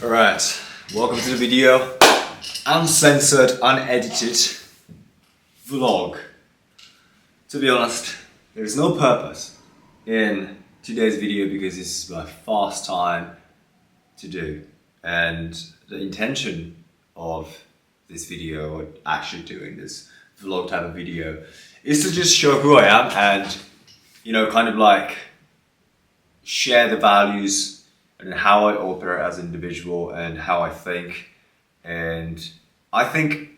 Alright, welcome to the video. Uncensored, unedited vlog. To be honest, there is no purpose in today's video because this is my first time to do. And the intention of this video, or actually doing this vlog type of video, is to just show who I am and, you know, kind of like share the values and how I operate as an individual and how I think. And I think,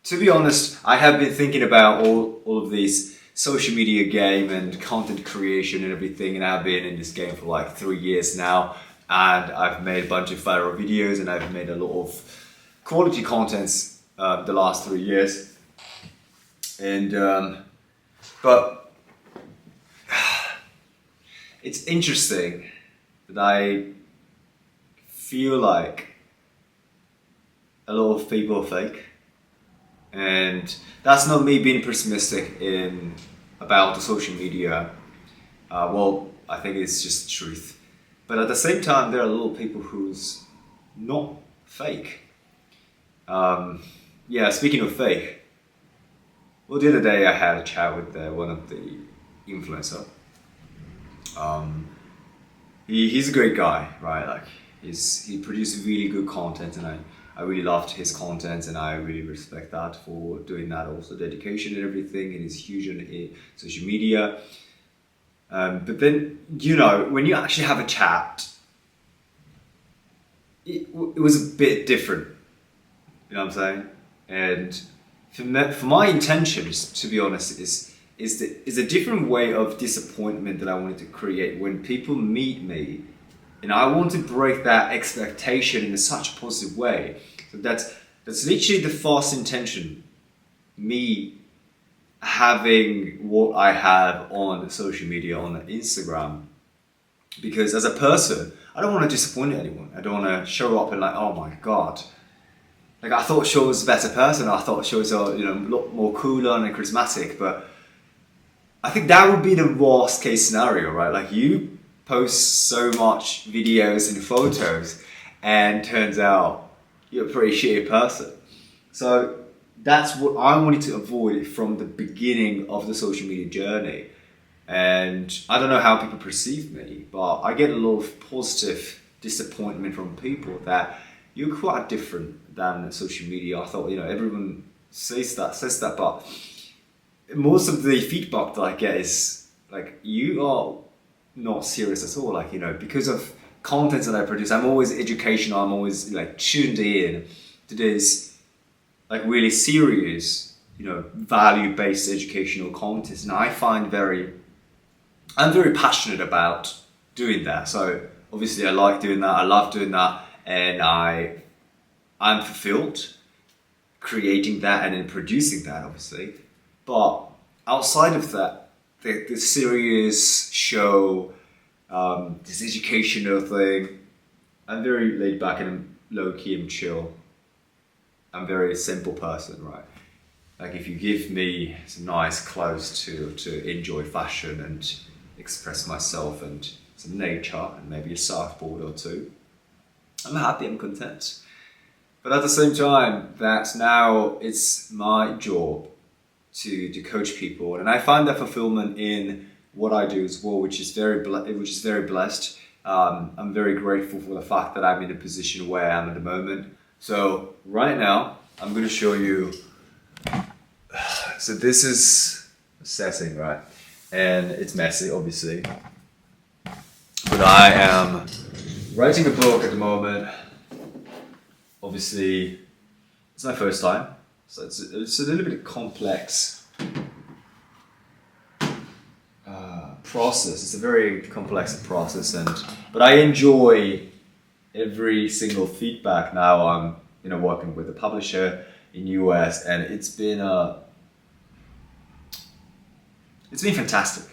to be honest, I have been thinking about all of this social media game and content creation and everything, and I've been in this game for like 3 years now, and I've made a bunch of viral videos and I've made a lot of quality contents the last 3 years. And but it's interesting that I feel like a lot of people are fake, and that's not me being pessimistic about the social media. Well, I think it's just the truth. But at the same time, there are a lot of people who's not fake. Yeah, speaking of fake, well, the other day I had a chat with one of the influencer. He's a great guy, right? Like he produces really good content, and I really loved his content, and I really respect that for doing that. Also, dedication and everything, and he's huge on social media. But then, you know, when you actually have a chat, it was a bit different. You know what I'm saying? And for my intentions, to be honest, is a different way of disappointment that I wanted to create when people meet me, and I want to break that expectation in such a positive way. So that's literally the first intention, me having what I have on social media, on Instagram, because as a person, I don't want to disappoint anyone. I don't want to show up and like, oh my god, like I thought Shaw was a better person. I thought Shaw was a lot more cooler and charismatic, but I think that would be the worst case scenario, right? Like you post so much videos and photos and turns out you're a pretty shitty person. So that's what I wanted to avoid from the beginning of the social media journey. And I don't know how people perceive me, but I get a lot of positive disappointment from people that you're quite different than social media. I thought, everyone says that, but most of the feedback that I get is like, you are not serious at all. Like, because of content that I produce, I'm always educational. I'm always like tuned in to this like really serious, value-based educational content. And I find I'm very passionate about doing that. So obviously I like doing that. I love doing that. And I'm fulfilled creating that and then producing that, obviously. But outside of that, the serious show, this educational thing, I'm very laid back and low-key and chill. I'm a very simple person, right? Like if you give me some nice clothes to enjoy fashion and express myself and some nature and maybe a surfboard or two, I'm happy, I'm content. But at the same time, it's my job to coach people, and I find that fulfillment in what I do as well, which is very blessed. I'm very grateful for the fact that I'm in a position where I am at the moment. So right now, I'm going to show you. So this is a setting, right? And it's messy, obviously. But I am writing a book at the moment. Obviously, it's my first time. So it's a little bit complex process. It's a very complex process, but I enjoy every single feedback. Now I'm working with a publisher in US, and it's been fantastic.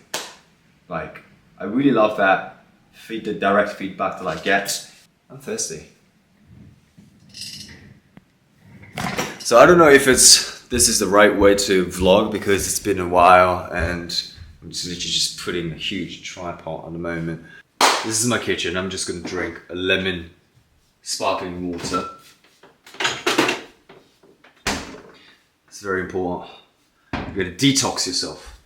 Like I really love that the direct feedback that I get. I'm thirsty. So I don't know if this is the right way to vlog because it's been a while and I'm just putting a huge tripod at the moment. This is my kitchen. I'm just gonna drink a lemon sparkling water. It's very important. You're going to detox yourself.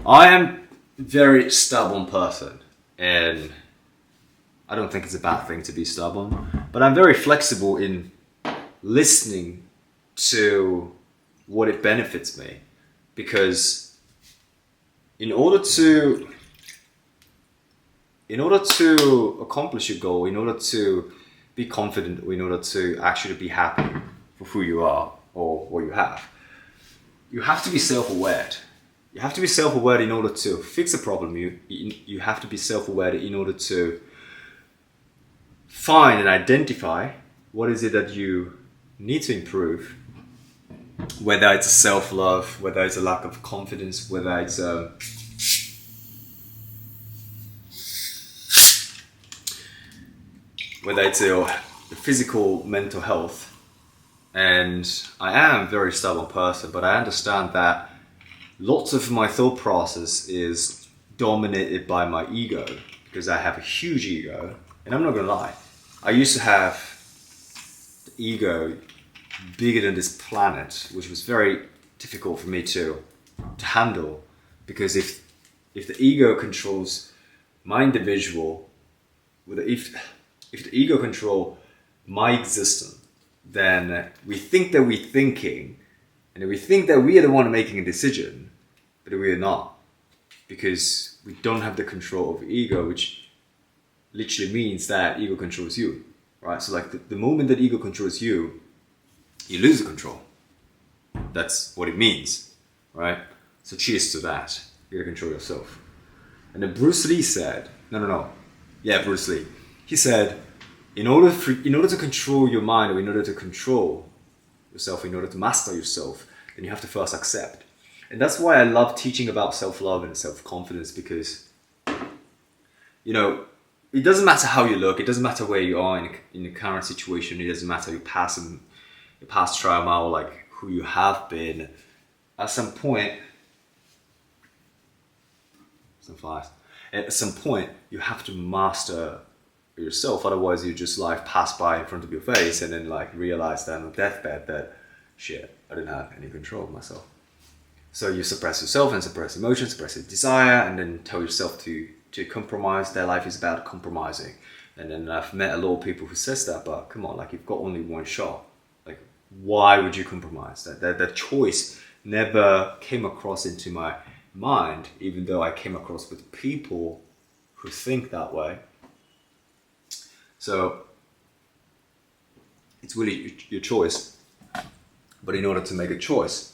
I am a very stubborn person, and I don't think it's a bad thing to be stubborn, but I'm very flexible in listening to what it benefits me, because in order to accomplish your goal, in order to be confident, or in order to actually be happy for who you are or what you have to be self-aware. You have to be self-aware in order to fix a problem. You have to be self-aware in order to find and identify what is it that you need to improve, whether it's a self-love, whether it's a lack of confidence, whether it's a physical, mental health. And I am a very stubborn person, but I understand that lots of my thought process is dominated by my ego, because I have a huge ego. And I'm not gonna lie, I used to have the ego bigger than this planet, which was very difficult for me to handle, because if the ego controls my individual, if the ego control my existence, then we think that we're thinking, and we think that we are the one making a decision, but we are not, because we don't have the control of ego, which literally means that ego controls you, right? So like the moment that ego controls you, you lose the control. That's what it means, right? So cheers to that. You gotta control yourself. And then Bruce Lee said, Bruce Lee. He said, in order to control your mind, or in order to control yourself, in order to master yourself, then you have to first accept. And that's why I love teaching about self-love and self-confidence, because, you know, it doesn't matter how you look, it doesn't matter where you are in the current situation, it doesn't matter your past trauma, or like who you have been. At some point, you have to master yourself, otherwise you just like pass by in front of your face and then like realize that on a deathbed that shit, I didn't have any control of myself. So you suppress yourself and suppress emotions, suppress your desire, and then tell yourself to compromise. Their life is about compromising. And then I've met a lot of people who says that, but come on, like you've got only one shot. Like, why would you compromise? That choice never came across into my mind, even though I came across with people who think that way. So it's really your choice. But in order to make a choice,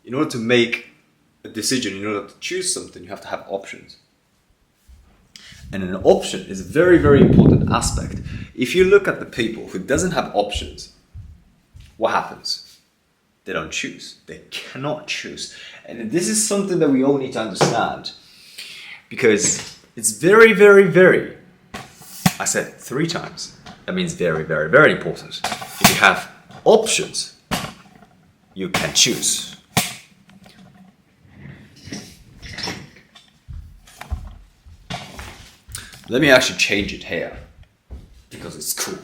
in order to make a decision, in order to choose something, you have to have options. And an option is a very, very important aspect. If you look at the people who doesn't have options, what happens? They don't choose. They cannot choose. And this is something that we all need to understand, because it's very, very, very, I said 3 times. That means very, very, very important. If you have options, you can choose. Let me actually change it here, because it's cool.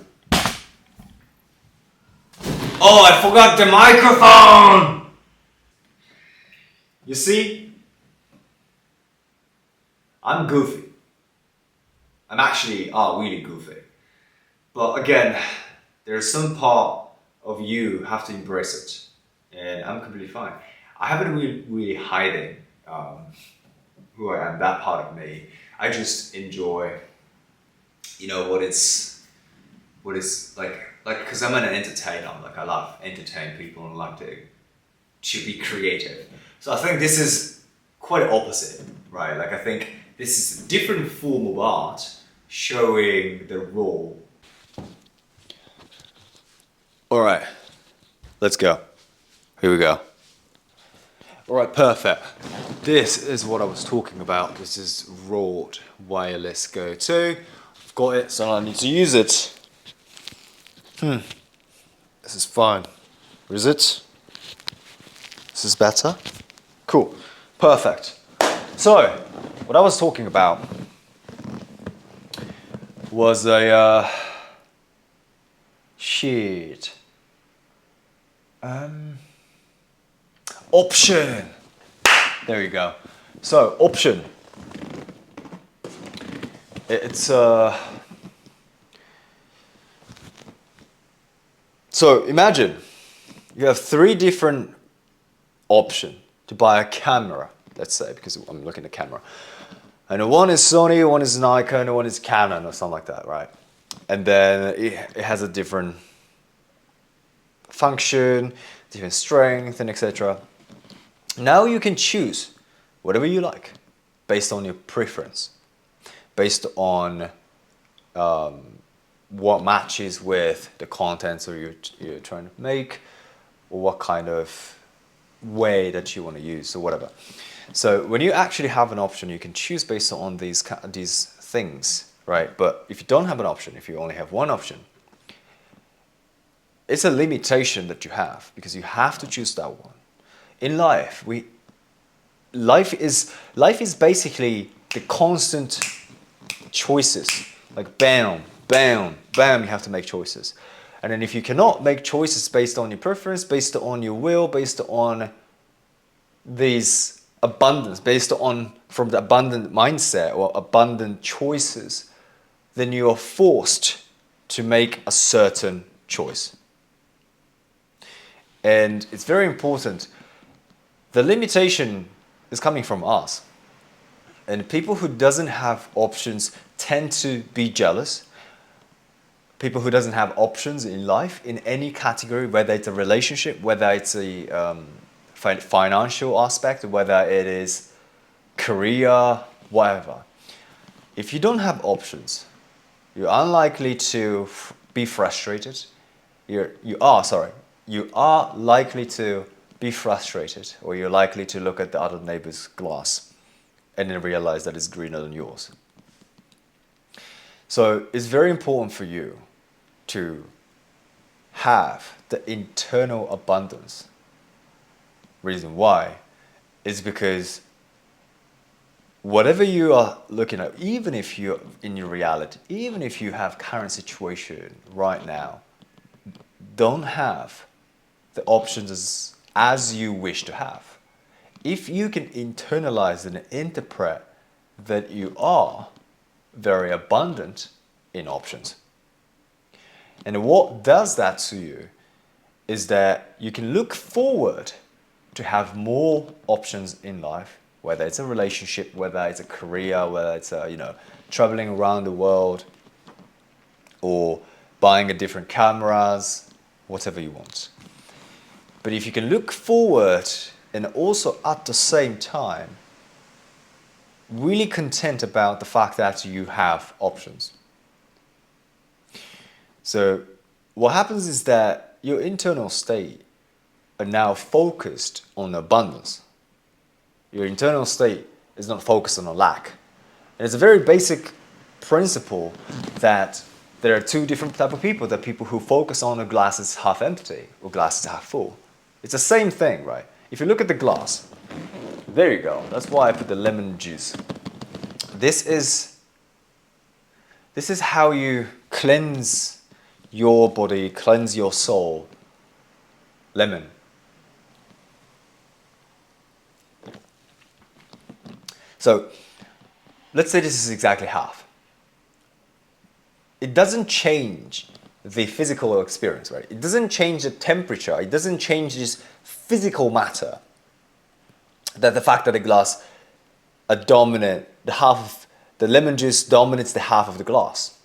Oh, I forgot the microphone! You see? I'm goofy. I'm actually really goofy. But again, there's some part of you have to embrace it. And I'm completely fine. I haven't really hiding who I am, that part of me. I just enjoy, you know, what it's like, because I'm an entertainer. Like, I love entertaining people and like to be creative. So I think this is quite opposite, right? Like, I think this is a different form of art showing the raw. All right, let's go. Here we go. All right, perfect. This is what I was talking about. This is Rode Wireless Go 2. I've got it, so I need to use it. This is fine. What is it? This is better? Cool. Perfect. So, what I was talking about was a shit. Option. There you go. So option. It's so imagine you have 3 different options to buy a camera, let's say, because I'm looking at the camera. And one is Sony, one is Nikon, one is Canon or something like that, right? And then it has a different function, different strength, and etc. Now you can choose whatever you like based on your preference, based on what matches with the contents or you're trying to make, or what kind of way that you want to use or whatever. So when you actually have an option, you can choose based on these things, right? But if you don't have an option, if you only have one option, it's a limitation that you have because you have to choose that one. In life, life is basically the constant choices. Like bam, bam, bam, you have to make choices. And then if you cannot make choices based on your preference, based on your will, based on these abundance, based on from the abundant mindset or abundant choices, then you are forced to make a certain choice. And it's very important. The limitation is coming from us. And people who doesn't have options tend to be jealous. People who doesn't have options in life, in any category, whether it's a relationship, whether it's a financial aspect, whether it is career, whatever. If you don't have options, you're unlikely to be frustrated. You are likely to be frustrated, or you're likely to look at the other neighbor's glass and then realize that it's greener than yours. So it's very important for you to have the internal abundance. Reason why is because whatever you are looking at, even if you're in your reality, even if you have current situation right now, don't have the options as you wish to have. If you can internalize and interpret that you are very abundant in options. And what does that to you is that you can look forward to have more options in life, whether it's a relationship, whether it's a career, whether it's traveling around the world, or buying a different cameras, whatever you want. But if you can look forward and also at the same time really content about the fact that you have options. So what happens is that your internal state are now focused on abundance. Your internal state is not focused on a lack. And it's a very basic principle that there are 2 different types of people. There are people who focus on a glass is half empty or glass is half full. It's the same thing, right? If you look at the glass, there you go. That's why I put the lemon juice. This is how you cleanse your body, cleanse your soul. Lemon. So let's say this is exactly half. It doesn't change the physical experience, right? It doesn't change the temperature. It doesn't change this physical matter. That the fact that the glass are dominant, the lemon juice dominates the half of the glass.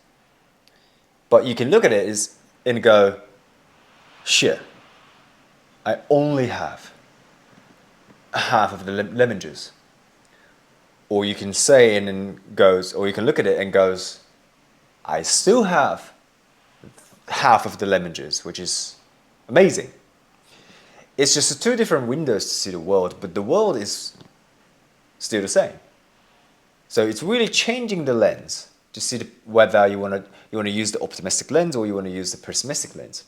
But you can look at it and go, shit, I only have half of the lemon juice. Or you can say or you can look at it and goes, I still have half of the lemon juice, which is amazing. It's just 2 different windows to see the world, but the world is still the same. So it's really changing the lens to see whether you want to use the optimistic lens or you want to use the pessimistic lens.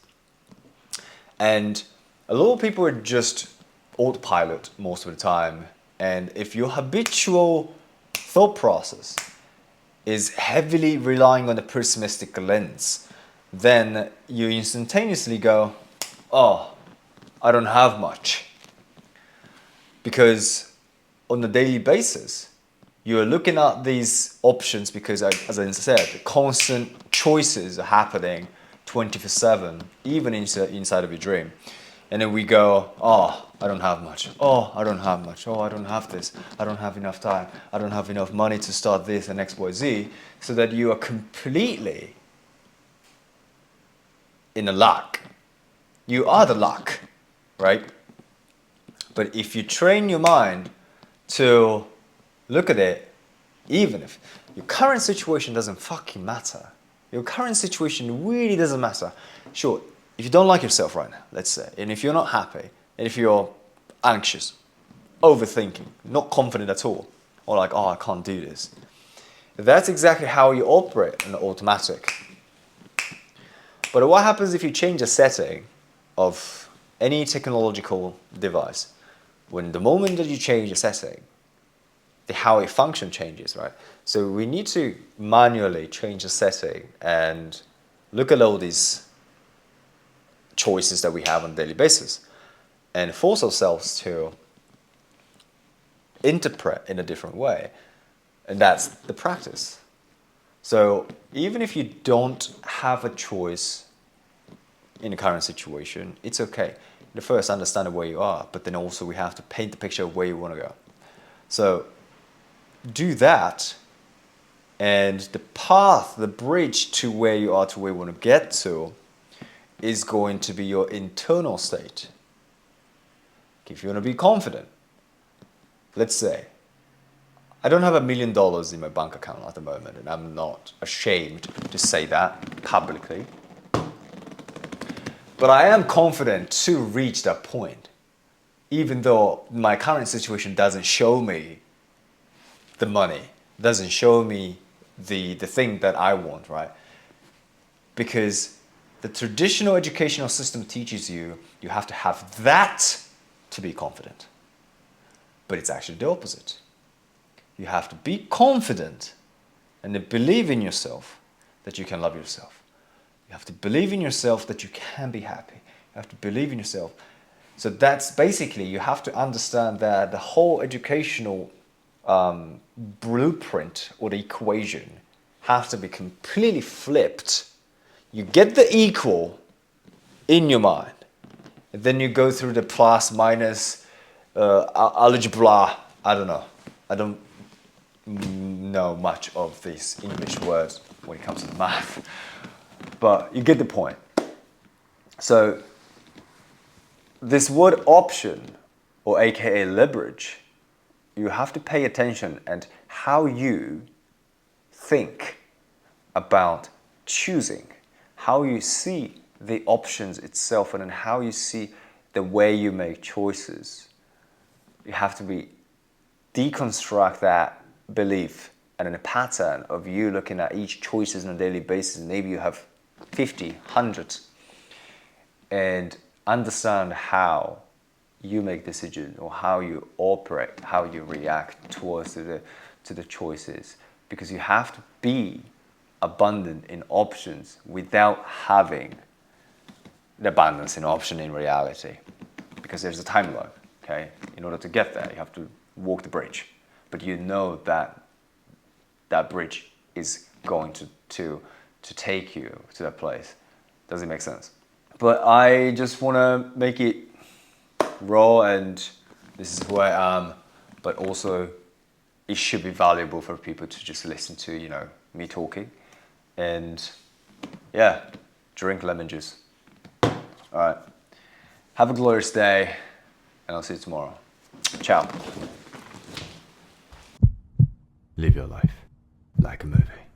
And a lot of people are just autopilot most of the time. And if your habitual thought process is heavily relying on the pessimistic lens, then you instantaneously go, oh, I don't have much. Because on a daily basis, you're looking at these options because, as I said, constant choices are happening 24/7, even inside of your dream. And then we go, oh, I don't have much. Oh, I don't have much. Oh, I don't have this. I don't have enough time. I don't have enough money to start this and X, Y, Z. So that you are completely in a lack. You are the lack, right? But if you train your mind to look at it, even if your current situation doesn't fucking matter, your current situation really doesn't matter. Sure, if you don't like yourself right now, let's say, and if you're not happy, and if you're anxious, overthinking, not confident at all, or like, oh, I can't do this, that's exactly how you operate in automatic. But what happens if you change the setting of any technological device? When the moment that you change the setting, how it function changes, right? So we need to manually change the setting and look at all these choices that we have on a daily basis and force ourselves to interpret in a different way. And that's the practice. So even if you don't have a choice in the current situation, it's okay. The first, understand where you are, but then also we have to paint the picture of where you want to go. So do that, and the path, the bridge to where you are, to where you want to get to, is going to be your internal state. If you want to be confident, let's say, I don't have $1 million in my bank account at the moment, and I'm not ashamed to say that publicly. But I am confident to reach that point, even though my current situation doesn't show me the money, doesn't show me the thing that I want, right? Because the traditional educational system teaches you have to have that to be confident. But it's actually the opposite. You have to be confident and then believe in yourself that you can love yourself. You have to believe in yourself that you can be happy. You have to believe in yourself. So that's basically, you have to understand that the whole educational blueprint or the equation has to be completely flipped. You get the equal in your mind, and then you go through the plus, minus, algebra. I don't know. I don't know much of these English words when it comes to math, but you get the point. So this word option, or aka leverage, you have to pay attention and how you think about choosing, how you see the options itself, and then how you see the way you make choices. You have to deconstruct that belief and then a pattern of you looking at each choices on a daily basis. Maybe you have 50, 100, and understand how you make decisions or how you operate, how you react towards the choices. Because you have to be abundant in options without having the abundance in option in reality. Because there's a time lag, okay? In order to get there, you have to walk the bridge. But you know that that bridge is going to take you to that place. Does it make sense? But I just want to make it raw, and this is who I am, but also it should be valuable for people to just listen to, me talking. And yeah, drink lemon juice. All right. Have a glorious day, and I'll see you tomorrow. Ciao. Live your life like a movie.